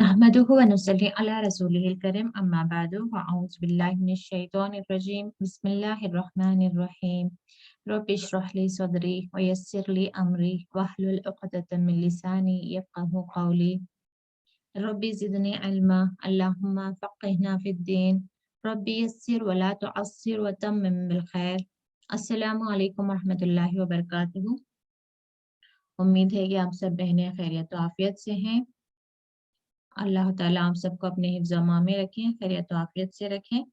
नहमदुहु व नुसल्ली अला रसूलिहिल करीम अम्मा बअदु फ़अऊज़ु बिल्लाहि मिनश शैतानिर रजीम बिस्मिल्लाहिर रहमानिर रहीम रब्बि इश्रह ली सदरी व यस्सिर ली अमरी वहलुल उक़दतम मिन लिसानी यफ़क़हू क़ौली रब्बि ज़िदनी इल्मा अल्लाहुम्मा फ़क़्हिना फ़िद्दीन रब्बि यस्सिर व ला तुअस्सिर व तम्मिम बिल खैर। अस्सलामु अलैकुम व रहमतुल्लाहि व बरकातुहू। उम्मीद है कि आप सब बहनें खैरियत व आफियत से हैं। अल्लाह ताला आप सबको अपने हिफ्ज़ अमा में रखें, खैरियत व आफियत से रखें।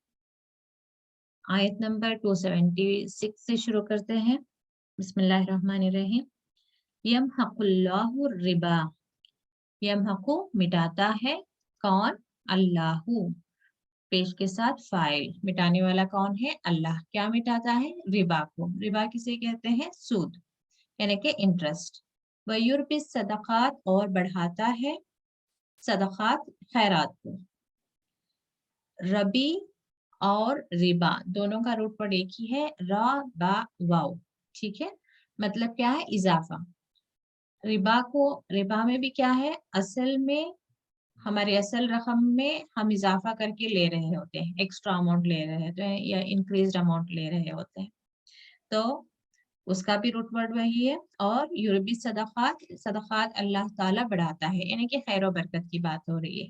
आयत नंबर 276 से शुरू करते हैं। बिस्मिल्लाहिर्रहमानिर्रहीम। यमहकुल्लाहु रिबा, यमहकु मिटाता है, कौन? अल्लाहु, पेश के साथ फाइल, मिटाने वाला कौन है? अल्लाह। क्या मिटाता है? रिबा को। रिबा किसे कहते हैं? सूद, यानी कि इंटरेस्ट। वयुर्बि सदक़ात, और बढ़ाता है सदक़ात, खैरात को। रबी और रिबा दोनों का रूट वर्ड एक ही है, रा बा वाओ। ठीक है, मतलब क्या है? इजाफा। रिबा में भी क्या है? असल में हमारे असल रकम में हम इजाफा करके ले रहे होते हैं, एक्स्ट्रा अमाउंट ले रहे होते हैं या इंक्रीज अमाउंट ले रहे होते हैं, तो उसका भी रूट वर्ड वही है। और यूरबी सदक़ात, सदक़ात अल्लाह ताला बढ़ाता है, यानी कि खैर बरकत की बात हो रही है।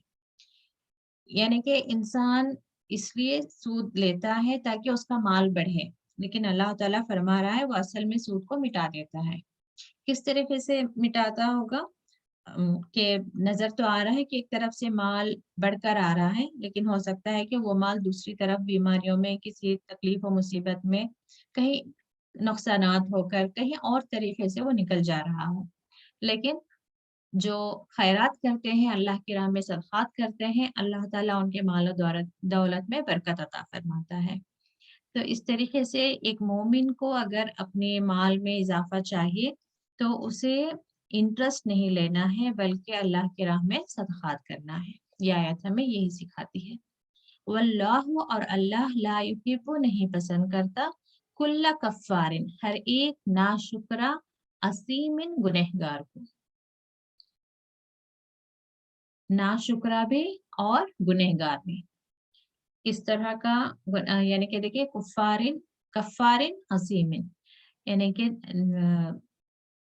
यानी कि इंसान इसलिए सूद लेता है ताकि उसका माल बढ़े, लेकिन अल्लाह ताला फरमा रहा है वो असल में सूद को मिटा देता है। किस तरीके से मिटाता होगा? कि नजर तो आ रहा है कि एक तरफ से माल बढ़कर आ रहा है, लेकिन हो सकता है कि वो माल दूसरी तरफ बीमारियों में, किसी तकलीफ और मुसीबत में, कहीं नुकसानात होकर कहीं और तरीके से वो निकल जा रहा हो। लेकिन जो खैरात करते हैं, अल्लाह की राह में सदक़ात करते हैं, अल्लाह ताला उनके माल और दौलत में बरकत अता फरमाता है। तो इस तरीके से एक मोमिन को अगर अपने माल में इजाफा चाहिए तो उसे इंटरेस्ट नहीं लेना है, बल्कि अल्लाह की राह में सदक़ात करना है। ये आयत हमें यही सिखाती है। वल्लाहु, और अल्लाह, ला युहिब्बु, नहीं पसंद करता, कुल्ला कफ्फारिन, हर एक नाशुक्रा, असीमिन, गुनहगार को। नाशुक्रा भी और गुनहगार भी। इस तरह का यानी कि देखिए, कुफ्फारिन, कफ्फारिन, असीमिन, यानी कि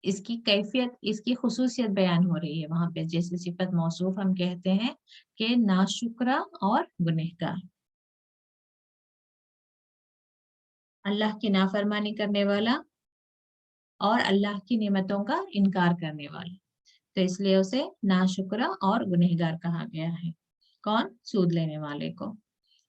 इसकी कैफियत, इसकी खुसूसियत बयान हो रही है वहां पे, जैसे सिफत मौसूफ हम कहते हैं कि नाशुक्रा और गुनहगार। अल्लाह की नाफरमानी करने वाला और अल्लाह की नेमतों का इनकार करने वाला, तो इसलिए उसे नाशुक्रा और गुनहगार कहा गया है। कौन? सूद लेने वाले को।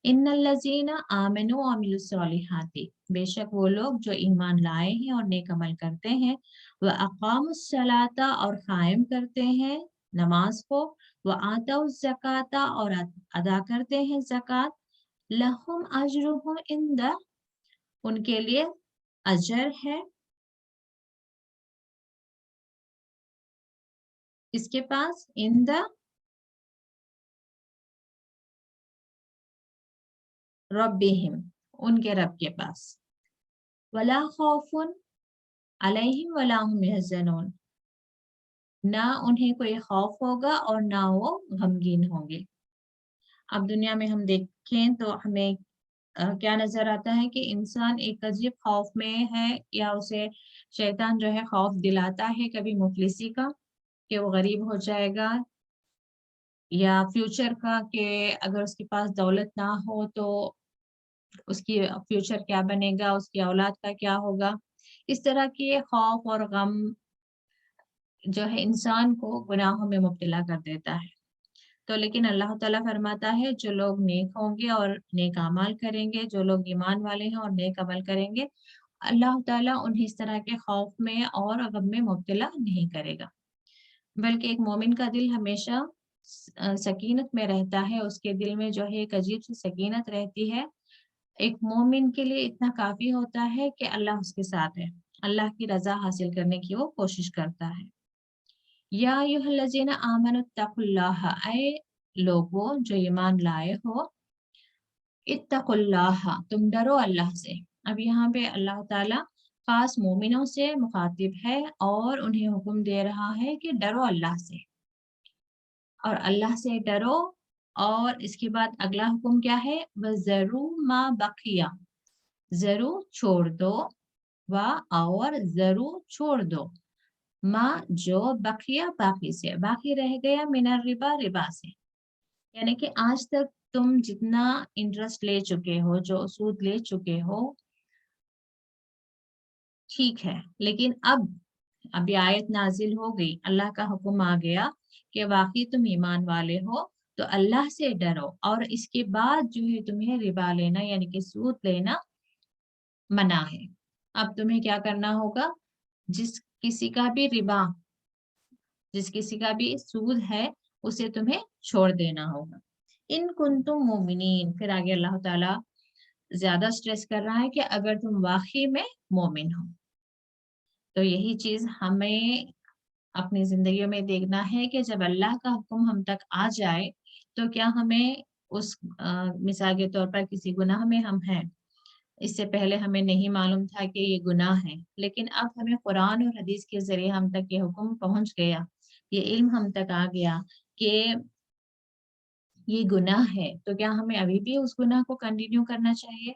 इन्नल्लज़ीना आमनू व अमिलुस्सॉलिहाति, बेशक वो लोग जो ईमान लाए हैं और नेक अमल करते हैं, व अक़ामुस्सलाता, और कायम करते हैं नमाज को, व आताउज़ ज़काता, और अदा करते हैं ज़कात, लहुम अजरुहुम इंदा, उनके लिए अजर है इसके पास, इंदा रब्बिहिम, उनके रब के पास। वला खौफुन अलैहिम वला हुम यहज़नून, ना उन्हें कोई खौफ होगा और ना वो गमगीन होंगे। अब दुनिया में हम देखें तो हमें क्या नजर आता है कि इंसान एक अजीब खौफ में है, या उसे शैतान जो है खौफ दिलाता है, कभी मुफलिसी का कि वो गरीब हो जाएगा, या फ्यूचर का कि अगर उसके पास दौलत ना हो तो उसकी फ्यूचर क्या बनेगा, उसकी औलाद का क्या होगा। इस तरह के खौफ और गम जो है इंसान को गुनाहों में मुब्तला कर देता है। तो लेकिन अल्लाह ताला फरमाता है, जो लोग नेक होंगे और नेक अमाल करेंगे, जो लोग ईमान वाले हैं और नेक अमल करेंगे, अल्लाह ताला उन्हें इस तरह के खौफ में और गम में मुब्तला नहीं करेगा, बल्कि एक मोमिन का दिल हमेशा सकीनत में रहता है। उसके दिल में जो है एक अजीब सी सकीनत रहती है। एक मोमिन के लिए इतना काफी होता है कि अल्लाह उसके साथ है, अल्लाह की रजा हासिल करने की वो कोशिश करता है। या अय्युहल्लज़ीना आमनुत्तकुल्लाह, ऐ लोगों जो ईमान लाए हो, इत्तकुल्लाह, तुम डरो अल्लाह से। अब यहाँ पे अल्लाह ताला खास मोमिनों से मुखातिब है और उन्हें हुक्म दे रहा है कि डरो अल्लाह से। اور اللہ سے ڈرو، اور اس کے بعد اگلا حکم کیا ہے؟ وَذَرُوا مَا بَقِيَ، ضرور چھوڑ دو، اور ضرور چھوڑ دو، ماں جو بقیہ باقی سے، باقی رہ گیا، من الربا، ربا سے، یعنی کہ آج تک تم جتنا انٹرسٹ لے چکے ہو، جو سود لے چکے ہو، ٹھیک ہے، لیکن اب یہ آیت نازل ہو گئی، اللہ کا حکم آ گیا کہ واقعی تم ایمان والے ہو تو اللہ سے ڈرو، اور اس کے بعد جو ہے تمہیں ربا لینا یعنی کہ سود لینا منع ہے۔ اب تمہیں کیا کرنا ہوگا؟ جس کسی کا بھی ربا، جس کسی کا بھی سود ہے، اسے تمہیں چھوڑ دینا ہوگا۔ ان کنتم مومنین، پھر آگے اللہ تعالیٰ زیادہ سٹریس کر رہا ہے کہ اگر تم واقعی میں مومن ہو، تو یہی چیز ہمیں اپنی زندگیوں میں دیکھنا ہے کہ جب اللہ کا حکم ہم تک آ جائے تو کیا ہمیں اس مثال کے طور پر کسی گناہ میں ہم ہیں، اس سے پہلے ہمیں نہیں معلوم تھا کہ یہ گناہ ہے، لیکن اب ہمیں قرآن اور حدیث کے ذریعے ہم تک یہ حکم پہنچ گیا، یہ علم ہم تک آ گیا کہ یہ گناہ ہے، تو کیا ہمیں ابھی بھی اس گناہ کو کنٹینیو کرنا چاہیے؟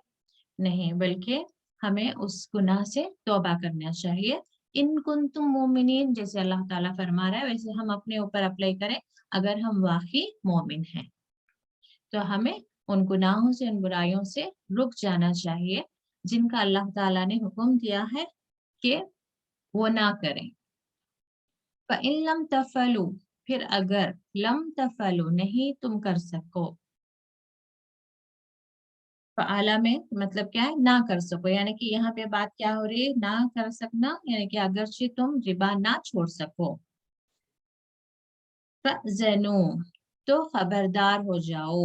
نہیں، بلکہ ہمیں اس گناہ سے توبہ کرنا چاہیے۔ ان کنتم مومنین، جیسے اللہ تعالیٰ فرما رہا ہے ویسے ہم اپنے اوپر اپلائی کریں، اگر ہم واقعی مومن ہیں تو ہمیں ان گناہوں سے، ان برائیوں سے رک جانا چاہیے جن کا اللہ تعالیٰ نے حکم دیا ہے کہ وہ نہ کریں۔ فَإِن لَمْ تَفْعَلُوا، پھر اگر لم تفعلوا، نہیں تم کر سکو، فعلا میں مطلب کیا ہے؟ نہ کر سکو، یعنی کہ یہاں پہ بات کیا ہو رہی ہے؟ نہ کر سکنا، یعنی کہ اگرچہ تم ربا نہ چھوڑ سکو، فَأْذَنُوا، تو خبردار ہو جاؤ۔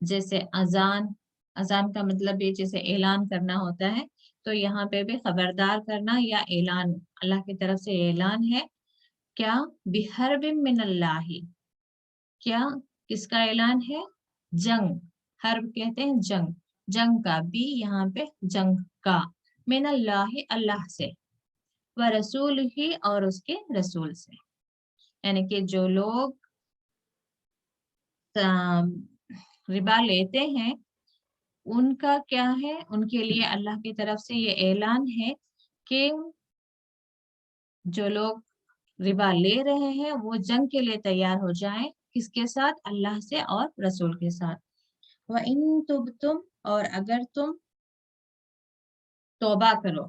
جیسے اذان کا مطلب یہ جیسے اعلان کرنا ہوتا ہے، تو یہاں پہ بھی خبردار کرنا یا اعلان، اللہ کی طرف سے اعلان ہے کیا؟ بحرب من اللہ، کیا کس کا اعلان ہے؟ جنگ، حرب کہتے ہیں جنگ، جنگ کا، بھی یہاں پہ جنگ کا، من اللہ، اللہ سے، ورسول ہی، اور اس کے رسول سے، یعنی کہ جو لوگ ربا لیتے ہیں ان کا کیا ہے؟ ان کے لیے اللہ کی طرف سے یہ اعلان ہے کہ جو لوگ ربا لے رہے ہیں وہ جنگ کے لیے تیار ہو جائیں، کس کے ساتھ؟ اللہ سے اور رسول کے ساتھ۔ وَإِن تُبْتُمْ، اور اگر تم توبہ کرو،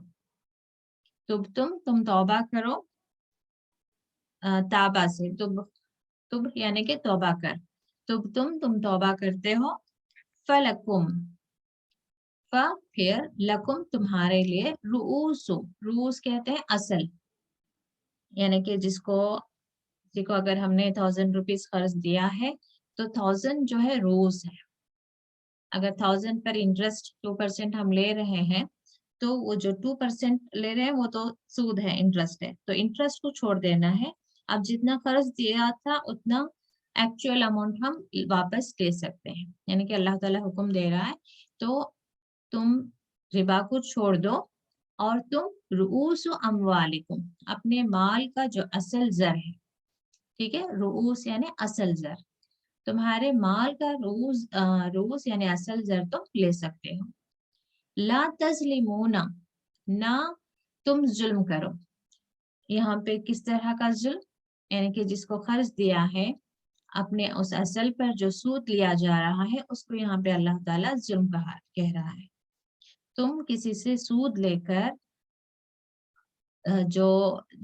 تم توبہ کرو، تابہ سے، تب یعنی کہ توبہ کر، تم توبہ کرتے ہو، فَلَكُمْ، پھر لکم تمہارے لیے، رؤوس کہتے ہیں اصل، یعنی کہ جس کو اگر ہم نے 1000 روپیز قرض دیا ہے تو 1000 جو ہے روز ہے، اگر 1000 پر انٹرسٹ 2% ہم لے رہے ہیں تو وہ جو 2% لے رہے ہیں وہ تو سود ہے، انٹرسٹ ہے، تو انٹرسٹ کو چھوڑ دینا ہے، اب جتنا قرض دیا تھا اتنا ایکچوئل اماؤنٹ ہم واپس لے سکتے ہیں، یعنی کہ اللہ تعالیٰ حکم دے رہا ہے تو تم ربا کو چھوڑ دو، اور تم رؤوس اموالکم، اپنے مال کا جو اصل زر ہے، ٹھیک ہے، رؤوس یعنی اصل زر، تمہارے مال کا رؤوس یعنی اصل زر تم لے سکتے ہو۔ لا تظلمون، نہ تم ظلم کرو، یہاں پہ کس طرح کا ظلم؟ یعنی کہ جس کو قرض دیا ہے اپنے اس اصل پر جو سود لیا جا رہا ہے اس کو یہاں پہ اللہ تعالیٰ ظلم کہہ رہا ہے۔ تم کسی سے سود لے کر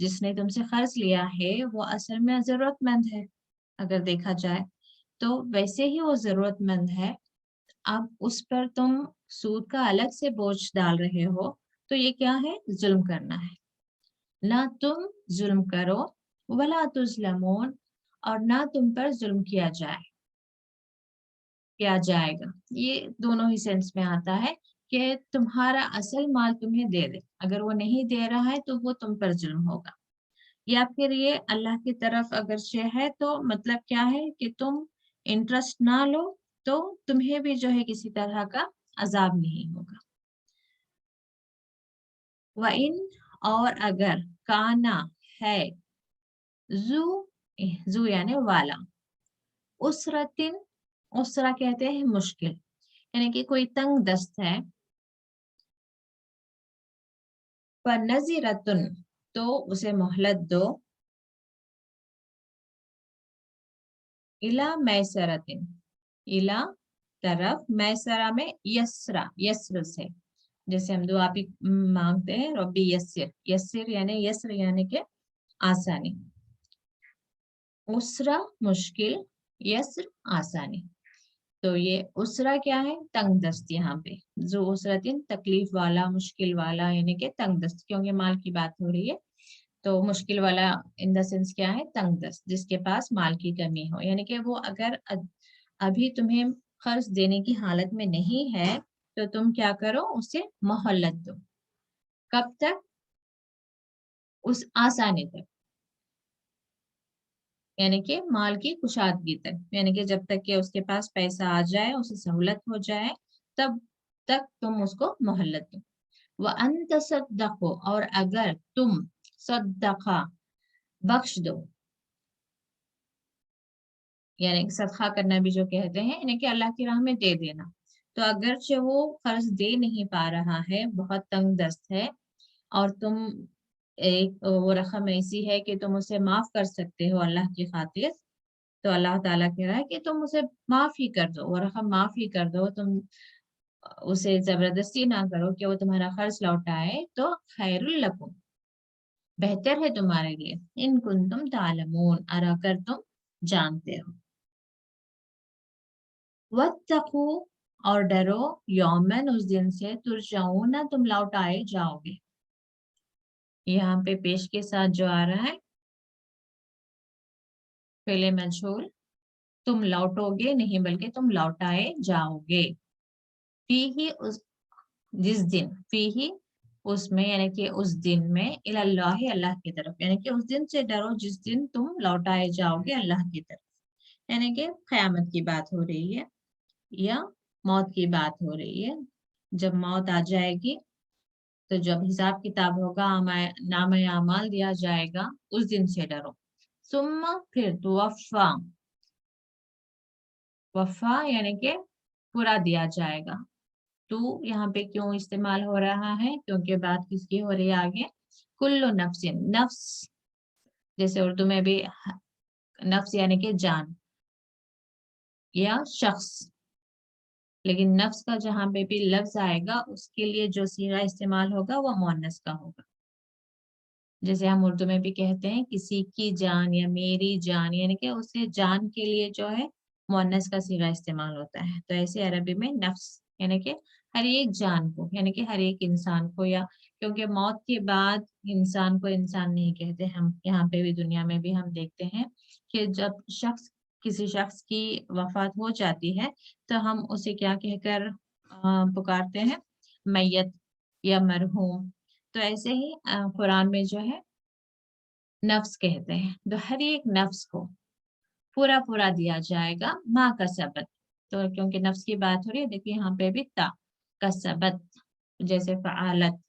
جس نے تم سے قرض لیا ہے وہ اصل میں ضرورت مند ہے، اگر دیکھا جائے تو ویسے ہی وہ ضرورت مند ہے، اب اس پر تم سود کا الگ سے بوجھ ڈال رہے ہو تو یہ کیا ہے؟ ظلم کرنا ہے۔ نہ تم ظلم کرو، ولا تظلمون، اور نہ تم پر ظلم کیا جائے گا، یہ دونوں ہی سینس میں آتا ہے کہ تمہارا اصل مال تمہیں دے دے، اگر وہ نہیں دے رہا ہے تو وہ تم پر ظلم ہوگا، یا پھر یہ اللہ کی طرف اگر ہے تو مطلب کیا ہے کہ تم انٹرسٹ نہ لو تو تمہیں بھی جو ہے کسی طرح کا عذاب نہیں ہوگا۔ وَإِن، اور اگر، کانا ہے، ذو ज़ू यानी वाला। उसरतिन, उसरा कहते हैं मुश्किल, यानी कि कोई तंग दस्त है। फनज़िरतुन, तो उसे मोहलत दो। इला मैसरतिन, इला तरफ, मैसरा में यसरा, यस्र से, जैसे हम दुआ भी मांगते हैं, रब्बी यस्सिर, यस्सिर यानी यस्र यानी कि आसानी। उसरा मुश्किल, यस्र आसानी। तो ये उसरा क्या है? तंग दस्त। यहाँ पे जो उसरतिन तकलीफ वाला, मुश्किल वाला, यानी कि तंग दस्त, क्योंकि माल की बात हो रही है तो मुश्किल वाला इन द सेंस क्या है? तंग दस्त, जिसके पास माल की कमी हो, यानी कि वो अगर अभी तुम्हें कर्ज देने की हालत में नहीं है तो तुम क्या करो? उसे मोहलत दो। कब तक? उस आसानी तक, यानी कि माल की कुशादगी तक, यानी कि जब तक कि उसके पास पैसा आ जाए, उसे सहूलत हो जाए, तब तक तुम उसको मोहलत दो। व अन तसद्दक़ू, और अगर तुम सद्दक़ा बख्श दो, यानी कि सदका करना भी जो कहते हैं, यानी कि अल्लाह की राह में दे देना। तो अगरचे वो कर्ज दे नहीं पा रहा है, बहुत तंग दस्त है, और तुम एक वो रकम ऐसी है कि तुम उसे माफ कर सकते हो अल्लाह की खातिर, तो अल्लाह ताला कह रहा है कि तुम उसे माफ ही कर दो, वो रकम माफ ही कर दो। तुम उसे जबरदस्ती ना करो कि वो तुम्हारा कर्ज लौटाए, तो खैरुल लकुम, बेहतर है तुम्हारे लिए, इन कुंतुम तालमून, और अगर तुम जानते हो। वत्तकू, और डरो, यौमन, उस दिन से, तुरजाऊना, तुम लौटाए जाओगे। यहाँ पे पेश के साथ जो आ रहा है फेले मजहूल, तुम लौटोगे नहीं बल्कि तुम लौटाए जाओगे। फी ही, उस जिस दिन, फी ही उसमें, यानी कि उस दिन में, इल्लाह, अल्लाह की तरफ, यानी कि उस दिन से डरो जिस दिन तुम लौटाए जाओगे अल्लाह की तरफ, यानी कि क़यामत की बात हो रही है या मौत की बात हो रही है। जब मौत आ जाएगी तो जब हिसाब किताब होगा, नाम अमाल दिया जाएगा, उस दिन से डरो। सुम्मा, फिर तो वफ़ा, वफ़ा यानी कि पूरा दिया जाएगा। तो यहाँ पे क्यों इस्तेमाल हो रहा है? क्योंकि बात किसकी हो रही है आगे? कुल्लु नफ्सिन, नफ्स, जैसे उर्दू में भी नफ्स यानी कि जान या शख्स, लेकिन नफ्स का जहाँ पे भी लफ्ज आएगा उसके लिए जो सीगा इस्तेमाल होगा वो मुअन्नस का होगा। जैसे हम उर्दू में भी कहते हैं किसी की जान या मेरी जान, यानी कि उसे जान के लिए जो है मुअन्नस का सीगा इस्तेमाल होता है। तो ऐसे अरबी में नफ्स यानी कि हर एक जान को, यानी कि हर एक इंसान को, या क्योंकि मौत के बाद इंसान को इंसान नहीं कहते, हम यहाँ पे भी दुनिया में भी हम देखते हैं कि जब किसी शख्स की वफात हो जाती है तो हम उसे क्या कहकर पुकारते हैं? मैयत या मरहूम। तो ऐसे ही कुरान में जो है नफ्स कहते हैं, तो हर एक नफ्स को पूरा पूरा दिया जाएगा, माँ का सबत। तो क्योंकि नफ्स की बात हो रही है, देखिए यहाँ पे भी ता का सबत, जैसे फ़आलत,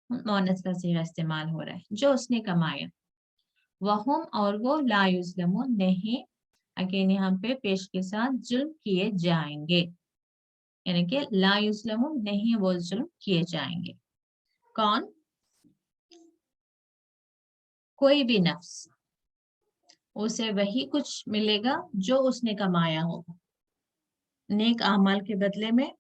मुअन्नस का सीगा इस्तेमाल हो रहा है, जो उसने कमाया। वहुम, और वो, ला युज़लमून, नहीं, अगेन यहाँ पे पेश के साथ, जुल्म किए जाएंगे, यानी कि ला युज़लमून, नहीं वो जुल्म किए जाएंगे। कौन? कोई भी नफ्स, उसे वही कुछ मिलेगा जो उसने कमाया होगा। नेक अमाल के बदले में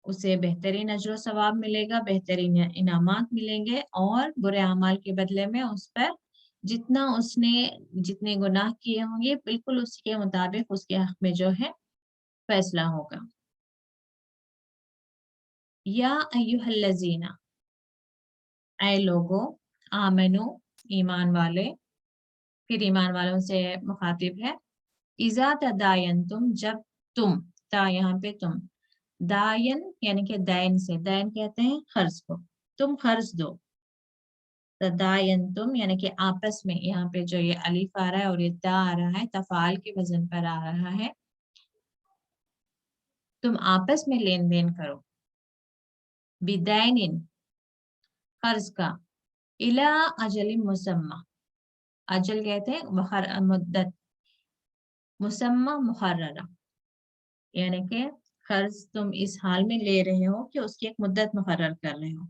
उसे बेहतरीन अजर सवाब मिलेगा, बेहतरीन इनामात मिलेंगे, और बुरे अमाल के बदले में उस पर जितना उसने जितने गुनाह किए होंगे बिल्कुल उसके मुताबिक उसके हक में जो है फैसला होगा। या अय्युहल्लज़ीना, ऐ लोगो, आमनु, ईमान वाले, फिर ईमान वालों से मुखातिब है। इज़ा तदायनतुम, जब तुम, ता यहाँ पे तुम, दायन यानी कि दैन से, दैन कहते हैं खर्च को, तुम खर्च दो। तदायनतुम यानी कि आपस में, यहाँ पे जो ये अलिफ आ रहा है और ये ता आ रहा है, तफाल के वजन पर आ रहा है, तुम आपस में लेन देन करो। बिदैनिन, कर्ज का, इला अजलिन मुसम्मा, अजल कहते हैं मुद्दत, मुसम्मा मुकर्ररा, यानी कि कर्ज तुम इस हाल में ले रहे हो कि उसकी एक मुद्दत मुकर्रर कर रहे हो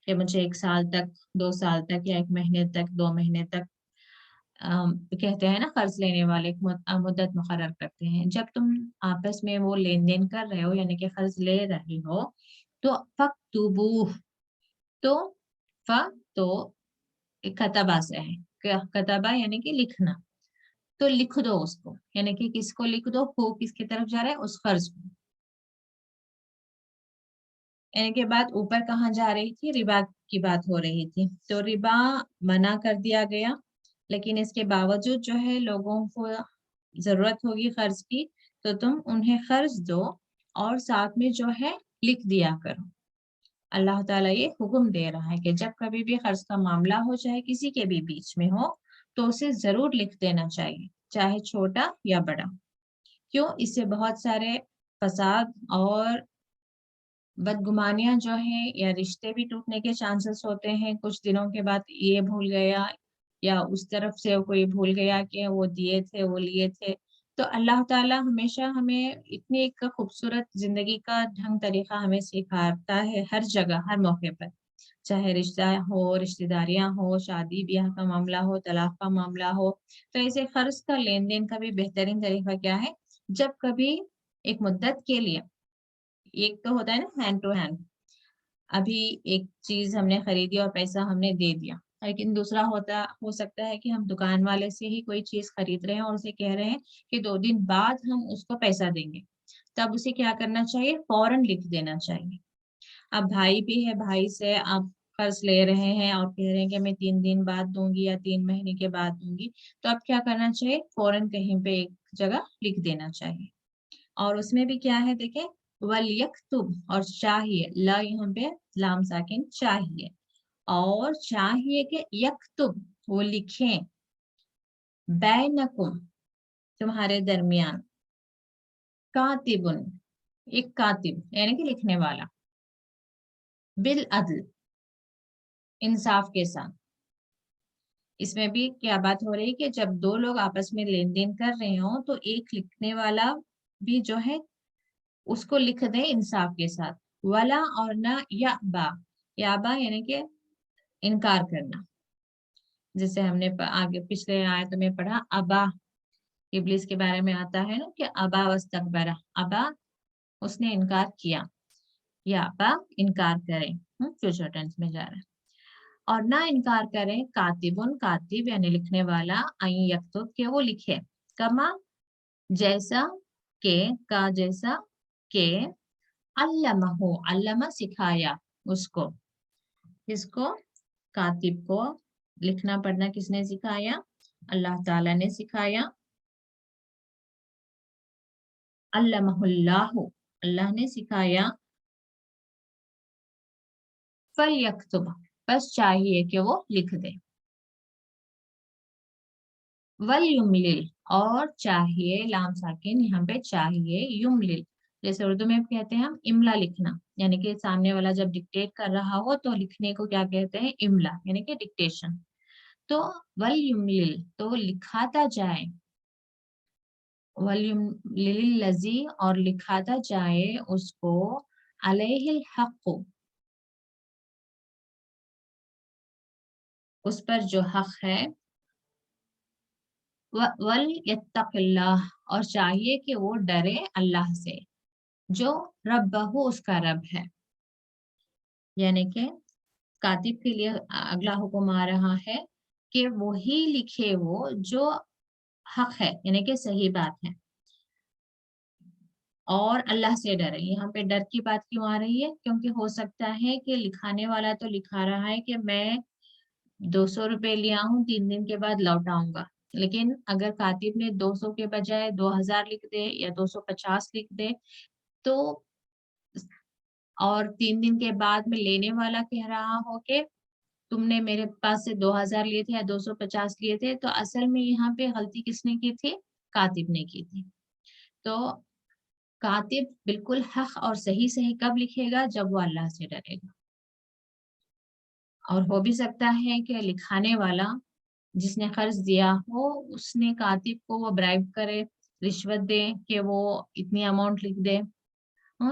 कि मुझे 1 साल तक, 2 साल तक, या 1 महीने तक, 2 महीने तक, कहते हैं ना कर्ज लेने वाले एक मुद्दत मुकर्रर करते हैं। जब तुम आपस में वो लेन देन कर रहे हो यानी कि कर्ज ले रहे हो तो फक्तुबूह, तो फ तो कतबा से है, कतबा यानी कि लिखना, तो लिख दो उसको, यानी कि किसको लिख दो, हो किसकी तरफ जा रहा है, उस कर्ज को। यानी कि बात ऊपर कहाँ जा रही थी, रिबा की बात हो रही थी, तो रिबा मना कर दिया गया, लेकिन इसके बावजूद जो है लोगों को जरूरत होगी कर्ज की, तो तुम उन्हें कर्ज दो और साथ में जो है लिख दिया करो। अल्लाह ताला ये हुक्म दे रहा है कि जब कभी भी कर्ज का मामला हो, चाहे किसी के भी बीच में हो, तो उसे जरूर लिख देना चाहिए, चाहे छोटा या बड़ा। क्यों? इससे बहुत सारे फसाद और बदगुमानियां जो है या रिश्ते भी टूटने के चांसेस होते हैं। कुछ दिनों के बाद ये भूल गया या उस तरफ से कोई भूल गया कि वो दिए थे, वो लिए थे। तो अल्लाह ताला हमेशा हमें इतनी एक खूबसूरत जिंदगी का ढंग तरीका हमें सिखाता है हर जगह, हर मौके पर, चाहे रिश्ता हो, रिश्तेदारियां हो, शादी ब्याह का मामला हो, तलाक का मामला हो। तो ऐसे कर्ज का लेन देन का भी बेहतरीन तरीका क्या है, जब कभी एक मुद्दत के लिए, एक तो होता है ना हैंड टू हैंड, अभी एक चीज हमने खरीदी और पैसा हमने दे दिया, लेकिन दूसरा हो सकता है कि हम दुकान वाले से ही कोई चीज खरीद रहे हैं और उसे कह रहे हैं कि 2 दिन बाद हम उसको पैसा देंगे। तब उसे क्या करना चाहिए, फौरन लिख देना चाहिए। अब भाई भी है, भाई से आप कर्ज ले रहे हैं और कह रहे हैं कि मैं 3 दिन बाद दूंगी या 3 महीने के बाद दूंगी, तो अब क्या करना चाहिए, फौरन कहीं पे एक जगह लिख देना चाहिए। और उसमें भी क्या है देखें, वल यक्तुब, और चाहिए, ला यहाँ पे लाम साकिन, चाहिए, और चाहिए कि यक्तुब, वो लिखें, बैनकुम, तुम्हारे दरमियान, कातिबुन, एक कातिब यानी कि लिखने वाला, बिल अदल, इंसाफ के साथ। इसमें भी क्या बात हो रही है कि जब दो लोग आपस में लेन देन कर रहे हो तो एक लिखने वाला भी जो है उसको लिख दे इंसाफ के साथ। वला और ना या बा यानी कि इनकार करना, जैसे हमने आगे पिछले आयत में पढ़ा, अबा इब्लिस के बारे में आता है ना कि अबा वस्तकबरा, अबा उसने इनकार किया, या अबा इनकार करें, फ्यूचर टेंस में जा रहा है। और ना इनकार करें, कातिबुन, कातिब यानी लिखने वाला, आई यक्तुब के वो लिखे, कमा जैसा के, का जैसा के, अल्लमहु, अल्लमा सिखाया उसको, किसको, कातिब को लिखना पढ़ना किसने सिखाया, अल्लाह ताला ने सिखाया। अल्लमहुल्लाहु, अल्लाह ने सिखाया। फल यक्तुब, बस चाहिए कि वो लिख दे। वल युमलिल, और चाहिए, लाम साकिन यहाँ पे चाहिए, युमलिल, जैसे उर्दू में कहते हैं हम इमला लिखना, यानी कि सामने वाला जब डिक्टेट कर रहा हो तो लिखने को क्या कहते हैं, इमला, यानी कि डिक्टेशन। तो वल युमलिल, तो लिखाता जाए, वल युमलिल लजी, और लिखाता जाए उसको, अलैहिल हक, उस पर जो हक है, वल यत्तकिल्लाह, और चाहिए कि वो डरे अल्लाह से, जो रब्बहु, उसका रब है। यानी कि कातिब के लिए अगला हुक्म आ रहा है कि वो ही लिखे वो जो हक है, यानी कि सही बात है, और अल्लाह से डरे। यहाँ पे डर की बात क्यों आ रही है, क्योंकि हो सकता है कि लिखाने वाला तो लिखा रहा है कि मैं 200 रुपये लिया हूँ, 3 दिन के बाद लौटाऊंगा, लेकिन अगर कातिब ने 200 के बजाय 2000 लिख दे या 250 लिख दे, तो और 3 दिन के बाद में लेने वाला कह रहा हो कि तुमने मेरे पास से 2000 लिए थे या 250 लिए थे, तो असल में यहाँ पे गलती किसने की थी, कातिब ने की थी। तो कातिब बिल्कुल हक और सही सही कब लिखेगा, जब वो अल्लाह से डरेगा। और हो भी सकता है कि लिखाने वाला جس نے قرض دیا ہو اس نے کاتب کو وہ برائب کرے، رشوت دے کہ وہ اتنی اماؤنٹ لکھ دے.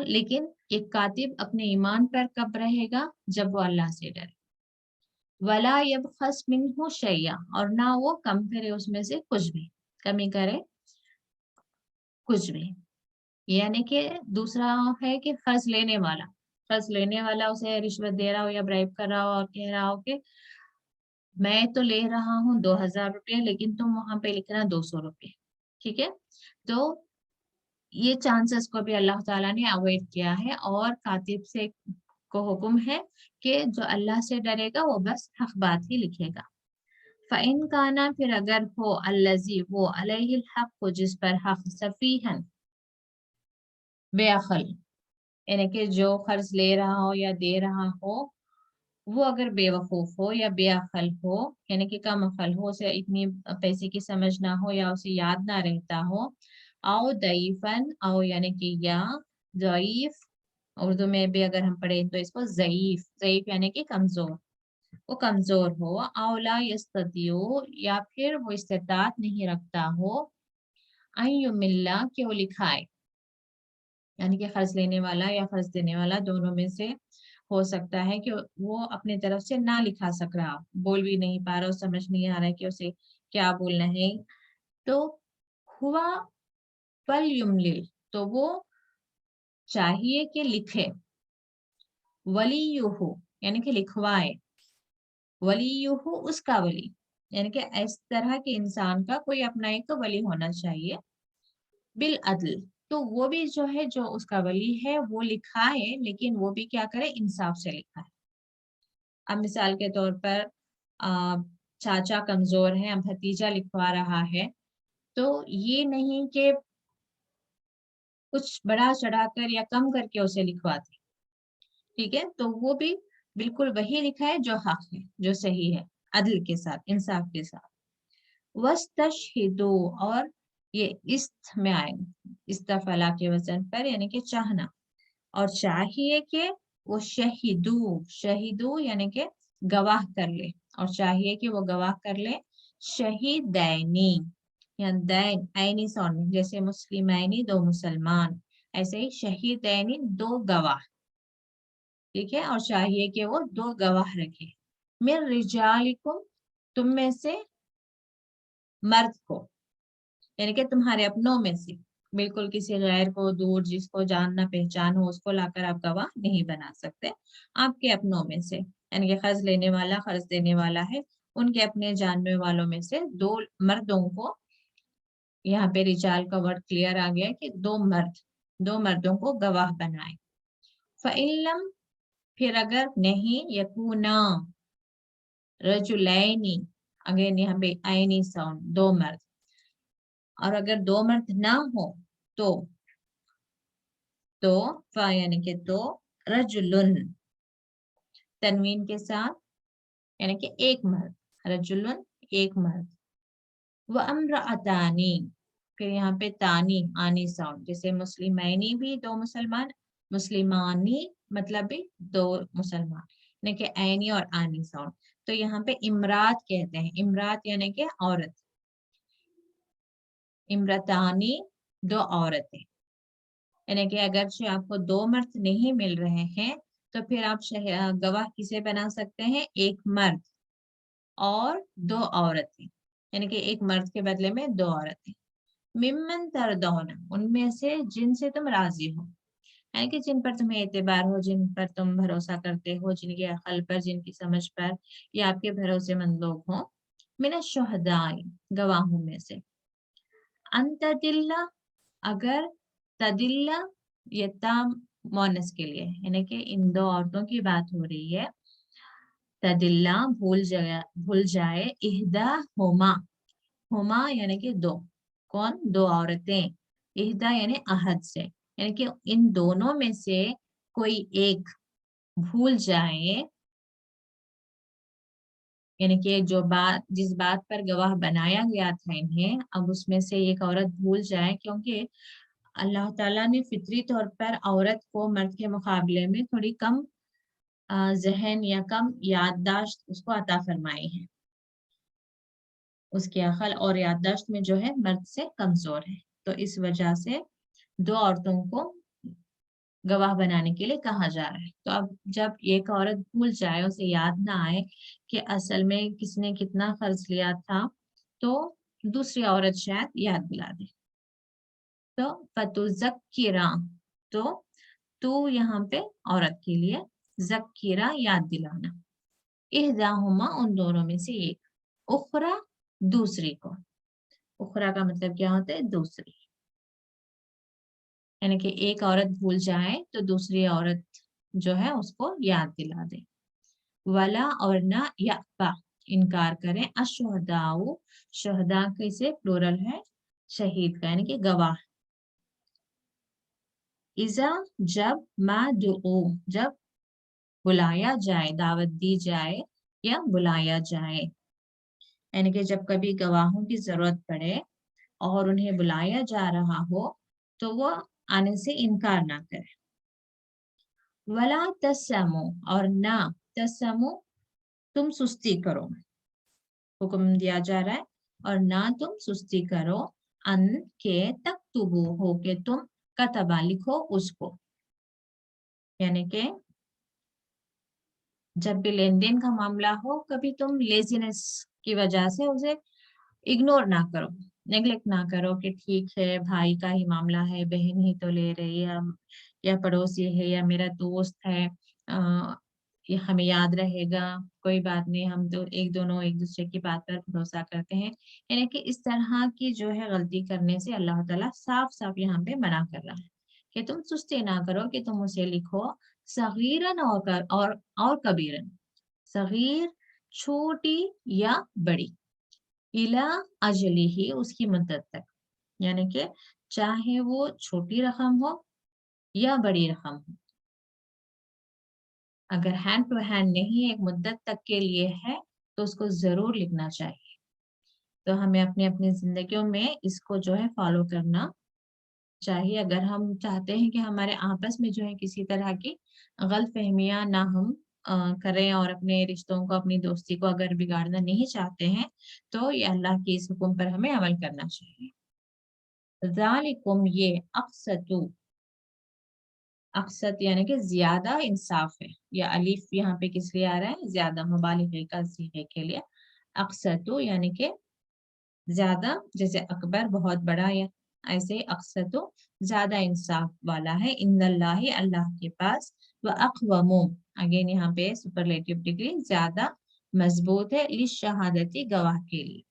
لیکن ایک کاتب اپنے ایمان پر کب رہے گا؟ جب وہ اللہ سے ڈرے. ولا یبخس منہ شیئا، اور نہ وہ کم کرے اس میں سے کچھ بھی، کمی کرے کچھ بھی. یعنی کہ دوسرا ہے کہ قرض لینے والا اسے رشوت دے رہا ہو یا برائب کر رہا ہو اور کہہ رہا ہو کہ میں تو لے رہا ہوں 2,000 روپے لیکن تم وہاں پہ لکھنا 200 روپے. ٹھیک ہے، تو یہ چانسز کو بھی اللہ تعالیٰ نے اوائڈ کیا ہے، اور کاتب سے کو حکم ہے کہ جو اللہ سے ڈرے گا وہ بس حق بات ہی لکھے گا. فَإِن کانا، پھر اگر ہو الذی وہ علیہ الحق کو جس پر حق سفیہن بے عقل، یعنی کہ جو قرض لے رہا ہو یا دے رہا ہو وہ اگر بے وقوف ہو یا بے عقل ہو، یعنی کہ کم عقل ہو، اسے اتنی پیسے کی سمجھ نہ ہو یا اسے یاد نہ رہتا ہو، او ضعیفن، او یعنی کہ یا ضعیف، اردو میں بھی اگر ہم پڑھیں تو اس کو ضعیف یعنی کہ کمزور، وہ کمزور ہو، او لا یستطیع، یا پھر وہ استطاعت نہیں رکھتا ہو، ان یمل، کہ وہ لکھائے، یعنی کہ قرض لینے والا یا قرض دینے والا دونوں میں سے ہو سکتا ہے کہ وہ اپنے طرف سے نہ لکھا سک رہا، بول بھی نہیں پا رہا، سمجھ نہیں آ رہا ہے کہ اسے کیا بولنا ہے، تو ہوا فل یملل، تو وہ چاہیے کہ لکھے، ولیہ، یعنی کہ لکھوائے، ولیہ اس کا ولی، یعنی کہ اس طرح کے انسان کا کوئی اپنا ایک ولی ہونا چاہیے، بالعدل، تو وہ بھی جو ہے جو اس کا ولی ہے وہ لکھائے، لیکن وہ بھی کیا کرے، انصاف سے لکھائے. اب مثال کے طور پر چاچا کمزور ہیں، اب بھتیجا لکھوا رہا ہے، تو یہ نہیں کہ کچھ بڑا چڑھا کر یا کم کر کے اسے لکھواتے. ٹھیک ہے، تو وہ بھی بالکل وہی لکھا ہے جو حق ہے، جو صحیح ہے، عدل کے ساتھ، انصاف کے ساتھ. وَاسْتَشْهِدُوا، اور یہ است میں آئے استفلا کے وزن پر، یعنی کہ چاہنا، اور چاہیے کہ وہ شہیدو یعنی کہ گواہ کر لے، اور چاہیے کہ وہ گواہ کر لے، شہیدینی، یعنی دین عینی سون، جیسے مسلمینی دو مسلمان، ایسے ہی شہیدینی دو گواہ. ٹھیک ہے، اور چاہیے کہ وہ دو گواہ رکھے، من رجالکم، تم میں سے مرد کو، یعنی کہ تمہارے اپنوں میں سے، بالکل کسی غیر کو، دور جس کو جان نہ پہچان ہو اس کو لا کر آپ گواہ نہیں بنا سکتے، آپ کے اپنوں میں سے، یعنی کہ قرض لینے والا قرض دینے والا ہے، ان کے اپنے جاننے والوں میں سے دو مردوں کو، یہاں پہ رجال کا ورڈ کلیئر آ گیا کہ دو مردوں کو گواہ بنائے. فَإِن، پھر اگر نہیں، یکونا رجلینی، اگین یہاں پہ عینی ساؤنڈ، دو مرد، اور اگر دو مرد نہ ہو تو یعنی کہ تو رجلن تنوین کے ساتھ، یعنی کہ ایک مرد، رجلن ایک مرد، وامرأتانی، پھر یہاں پہ تانی آنی ساؤنڈ، جیسے مسلمینی بھی دو مسلمان، مسلمانی مطلب بھی دو مسلمان، یعنی کہ عینی اور آنی ساؤنڈ. تو یہاں پہ امرات کہتے ہیں، امرات یعنی کہ عورت، امرتانی دو عورتیں، یعنی کہ اگرچہ آپ کو دو مرد نہیں مل رہے ہیں تو پھر آپ گواہ کسے بنا سکتے ہیں، ایک مرد اور دو عورتیں، یعنی کہ ایک مرد کے بدلے میں دو عورتیں. ممن تردون، ان میں سے جن سے تم راضی ہو، یعنی کہ جن پر تمہیں اعتبار ہو، جن پر تم بھروسہ کرتے ہو، جن کے عقل پر، جن کی سمجھ پر، یا آپ کے بھروسے مند لوگ ہوں، من الشہداء، گواہوں میں سے، ان تدل، اگر تدل، یہ تام مونس کے لیے، یعنی کہ ان دو عورتوں کی بات ہو رہی ہے، تدل بھول جائے، اہدا ہما یعنی کہ دو، کون، دو عورتیں، اہدا یعنی احد سے، یعنی کہ ان دونوں میں سے کوئی ایک بھول جائے، یعنی کہ جس بات پر گواہ بنایا گیا تھا انہیں، اب اس میں سے ایک عورت بھول جائے، کیونکہ اللہ تعالیٰ نے فطری طور پر عورت کو مرد کے مقابلے میں تھوڑی کم ذہن یا کم یادداشت اس کو عطا فرمائی ہے. اس کی عقل اور یادداشت میں جو ہے مرد سے کمزور ہے، تو اس وجہ سے 2 عورتوں کو گواہ بنانے کے لیے کہا جا رہا ہے۔ تو اب جب ایک عورت بھول جائے، اسے یاد نہ آئے کہ اصل میں کس نے کتنا قرض لیا تھا، تو دوسری عورت شاید یاد دلا دے۔ تو فتذکرہ، تو یہاں پہ عورت کے لیے، ذکرہ یاد دلانا، احداہما ان دونوں میں سے ایک، اخرى دوسری کو، اخرى کا مطلب کیا ہوتا ہے؟ دوسری، یعنی کہ ایک عورت بھول جائے تو دوسری عورت جو ہے اس کو یاد دلا دے۔ ولا اور نہ یأبا انکار کریں، الشہداء شہداء کیسے پلورل ہے؟ شہید کا، یعنی کہ گواہ، اذا جب، ما دعو جب بلایا جائے، دعوت دی جائے یا بلایا جائے، یعنی کہ جب کبھی گواہوں کی ضرورت پڑے اور انہیں بلایا جا رہا ہو تو وہ آنے سے انکار نہ کرے۔ ولا تسمو اور نہ تسمو تم سستی کرو، حکم دیا جا رہا ہے، اور نہ تم سستی کرو، ان کے تکتبو ہو کہ تم کتبہ لکھو اس کو، یعنی کہ جب بھی لین دین کا معاملہ ہو، کبھی تم لیزینس کی وجہ سے اسے اگنور نہ کرو، نیگلیکٹ نہ کرو کہ ٹھیک ہے بھائی کا ہی معاملہ ہے، بہن ہی تو لے رہی ہے، یا پڑوسی ہے یا میرا دوست ہے، یہ ہمیں یاد رہے گا، کوئی بات نہیں، ہم تو ایک دوسرے کی بات پر بھروسہ کرتے ہیں، یعنی کہ اس طرح کی جو ہے غلطی کرنے سے اللہ تعالیٰ صاف صاف یہاں پہ منع کر رہا ہے کہ تم سستی نہ کرو کہ تم اسے لکھو صغیرن اور کبیرن، صغیر چھوٹی یا بڑی، الا اجلی ہی اس کی مدت تک، یعنی کہ چاہے وہ چھوٹی رقم ہو یا بڑی رقم ہو، اگر ہینڈ ٹو ہینڈ نہیں ایک مدت تک کے لیے ہے تو اس کو ضرور لکھنا چاہیے۔ تو ہمیں اپنی زندگیوں میں اس کو جو ہے فالو کرنا چاہیے، اگر ہم چاہتے ہیں کہ ہمارے آپس میں جو ہے کسی طرح کی غلط فہمیاں نہ ہم کریں، اور اپنے رشتوں کو، اپنی دوستی کو اگر بگاڑنا نہیں چاہتے ہیں تو یہ اللہ کے اس حکم پر ہمیں عمل کرنا چاہیے۔ ذالکم یہ، اقسط یعنی کہ زیادہ انصاف ہے، یا الف یہاں پہ کس لیے آ رہا ہے؟ زیادہ، مبالغے کا صیغے کے لیے، اقسط یعنی کہ زیادہ، جیسے اکبر بہت بڑا، یا ایسے ہی اقسط زیادہ انصاف والا ہے، ان اللہ اللہ کے پاس، واقوم اگین یہاں پہ سپرلیٹیو ڈگری زیادہ مضبوط ہے، للشہادتی گواہ کے لیے،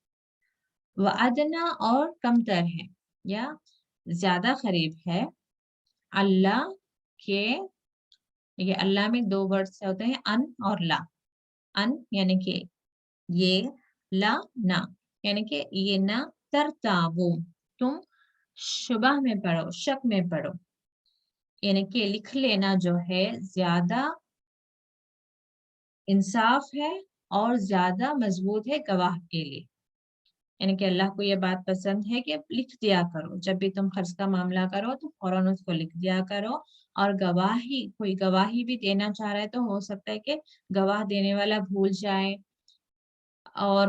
وادنا اور کم تر ہے یا زیادہ قریب ہے، اللہ کے، یہ اللہ میں 2 ورڈز ہوتے ہیں ان اور لا، ان یعنی کہ یہ، لا نہ، یعنی کہ یہ نہ ترتابو تم شبہ میں پڑھو، شک میں پڑھو، یعنی کہ لکھ لینا جو ہے زیادہ انصاف ہے اور زیادہ مضبوط ہے گواہ کے لیے، یعنی کہ اللہ کو یہ بات پسند ہے کہ لکھ دیا کرو، جب بھی تم قرض کا معاملہ کرو تو فوراً اس کو لکھ دیا کرو، اور کوئی گواہی بھی دینا چاہ رہا ہے تو ہو سکتا ہے کہ گواہ دینے والا بھول جائے، اور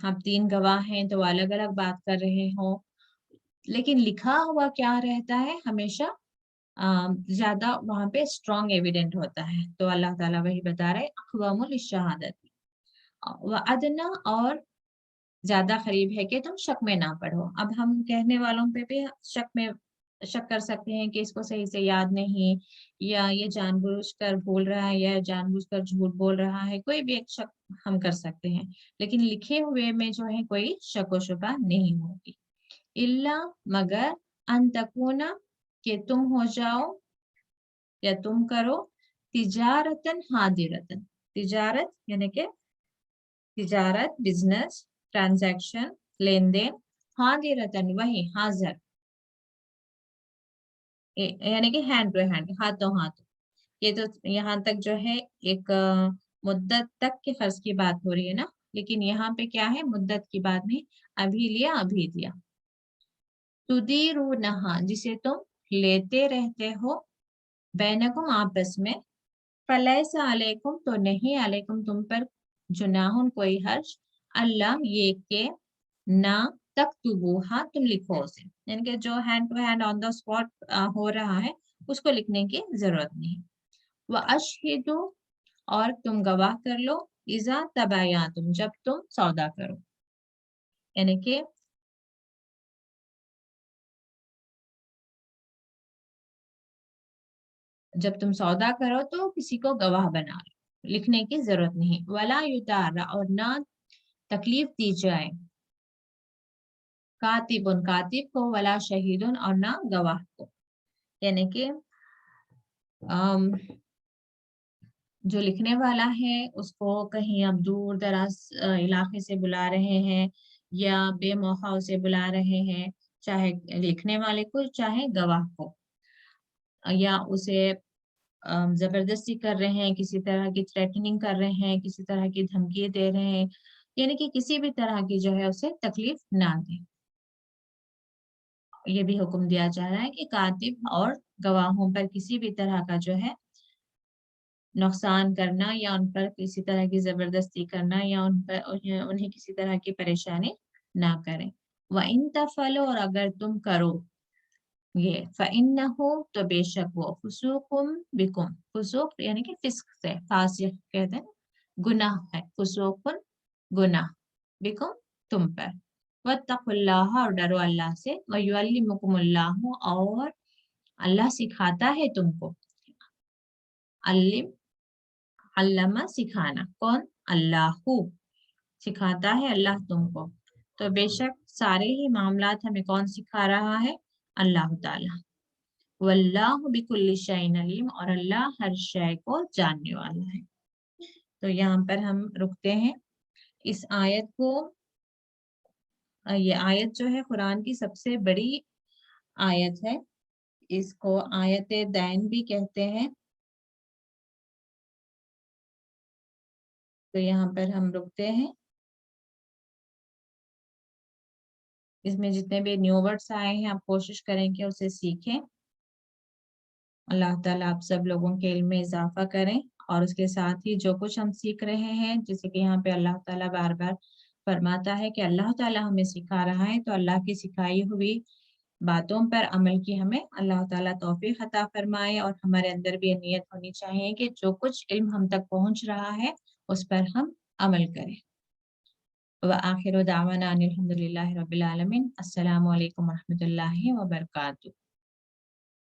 اب 3 گواہ ہیں تو الگ الگ بات کر رہے ہوں، لیکن لکھا ہوا کیا رہتا ہے ہمیشہ زیادہ وہاں پہ اسٹرانگ ایویڈنٹ ہوتا ہے، تو اللہ تعالیٰ وہی بتا رہے اقوام للشہادت، وادنا اور زیادہ قریب ہے کہ تم شک میں نہ پڑھو۔ اب ہم کہنے والوں پہ بھی شک کر سکتے ہیں کہ اس کو صحیح سے یاد نہیں، یا یہ جان بوجھ کر بول رہا ہے، یا جان بوجھ کر جھوٹ بول رہا ہے، کوئی بھی ایک شک ہم کر سکتے ہیں، لیکن لکھے ہوئے میں جو ہے کوئی شک و شبہ نہیں ہوگی، الا مگر ان تکونا کہ تم ہو جاؤ یا تم کرو، تجارتن حاضرتن، تجارت یعنی کہ تجارت، بزنس، ٹرانزیکشن، لین دین، حاضرتن وہی حاضر، یعنی کہ ہینڈ ٹو ہینڈ، ہاتھوں ہاتھ، یہ تو یہاں تک جو ہے ایک مدت تک کے قرض کی بات ہو رہی ہے نا، لیکن یہاں پہ کیا ہے؟ مدت کی بات نہیں، ابھی لیا ابھی دیا، تدیرونہا جسے تم لیتے رہتے ہو، بینکم آپس میں، فلیس علیکم تو نہیں علیکم تم پر، جناح کوئی حرج، اللہ یہ کہ ना तक्तुबूहा, तुम लिखो उसे, यानी कि जो hand to hand on the spot हो रहा है उसको लिखने की जरूरत नहीं। व अशहिदु, और तुम गवाह कर लो, इजा तबायातुम, जब तुम सौदा करो, यानी कि जब तुम सौदा करो तो किसी को गवाह बना लो, लिखने की जरूरत नहीं। वला युतारा, और ना तकलीफ दी जाए, कातिबुन, कातिब को, वला शहीदुन, और ना गवाह को, यानी कि जो लिखने वाला है उसको कहीं अब दूर दराज इलाके से बुला रहे हैं या बेमौका उसे बुला रहे हैं, चाहे लिखने वाले को चाहे गवाह को, या उसे जबरदस्ती कर रहे हैं, किसी तरह की थ्रेटनिंग कर रहे हैं, किसी तरह की धमकी दे रहे हैं, यानी कि किसी भी तरह की जो है उसे तकलीफ ना दे। ये भी हुक्म दिया जा रहा है कि कातिब और गवाहों पर किसी भी तरह का जो है नुकसान करना या उन पर किसी तरह की जबरदस्ती करना या उन पर उन्हें किसी तरह की परेशानी ना करें। व इन तफलो, और अगर तुम करो ये, फ़इन्नहु, तो बेशक वो, फुसूकुम बिकुम, फुसूक यानी कि फिस्क से, फासिक कहते हैं, गुनाह है, फुसूकुन गुनाह, बिकुम तुम पर, वत्तकुल्लाह, और डरो अल्लाह से, वयुअल्लिमुकुमुल्लाहु, और अल्लाह सिखाता है तुमको, अल्लिम, अल्लमा सिखाना, कौन, अल्लाहु, सिखाता है अल्लाह तुमको। तो बेशक सारे ही मामलात हमें कौन सिखा रहा है, अल्लाह ताला। वल्लाहु बिकुल्लि शैइन अलीम, और अल्लाह हर शय को जानने वाला है। तो यहाँ पर हम रुकते हैं इस आयत को। ये आयत जो है कुरान की सबसे बड़ी आयत है, इसको आयत दैन भी कहते हैं। तो यहाँ पर हम रुकते हैं। इसमें जितने भी न्यू वर्ड्स आए हैं आप कोशिश करें कि उसे सीखें। अल्लाह ताला आप सब लोगों के इल्म में इजाफा करें, और उसके साथ ही जो कुछ हम सीख रहे हैं, जैसे कि यहाँ पे अल्लाह ताला बार बार फरमाता है कि अल्लाह ताला हमें सिखा रहा है, तो अल्लाह की सिखाई हुई बातों पर अमल की हमें अल्लाह ताला तौफीक अता फरमाए, और हमारे अंदर भी ये नियत होनी चाहिए कि जो कुछ इल्म हम तक पहुंच रहा है उस पर हम अमल करें। व आखिर दावाना अनिल हम्दुलिल्लाहि रब्बिल आलमीन। अस्सलामु अलैकुम व रहमतुल्लाहि व बरकातुहू।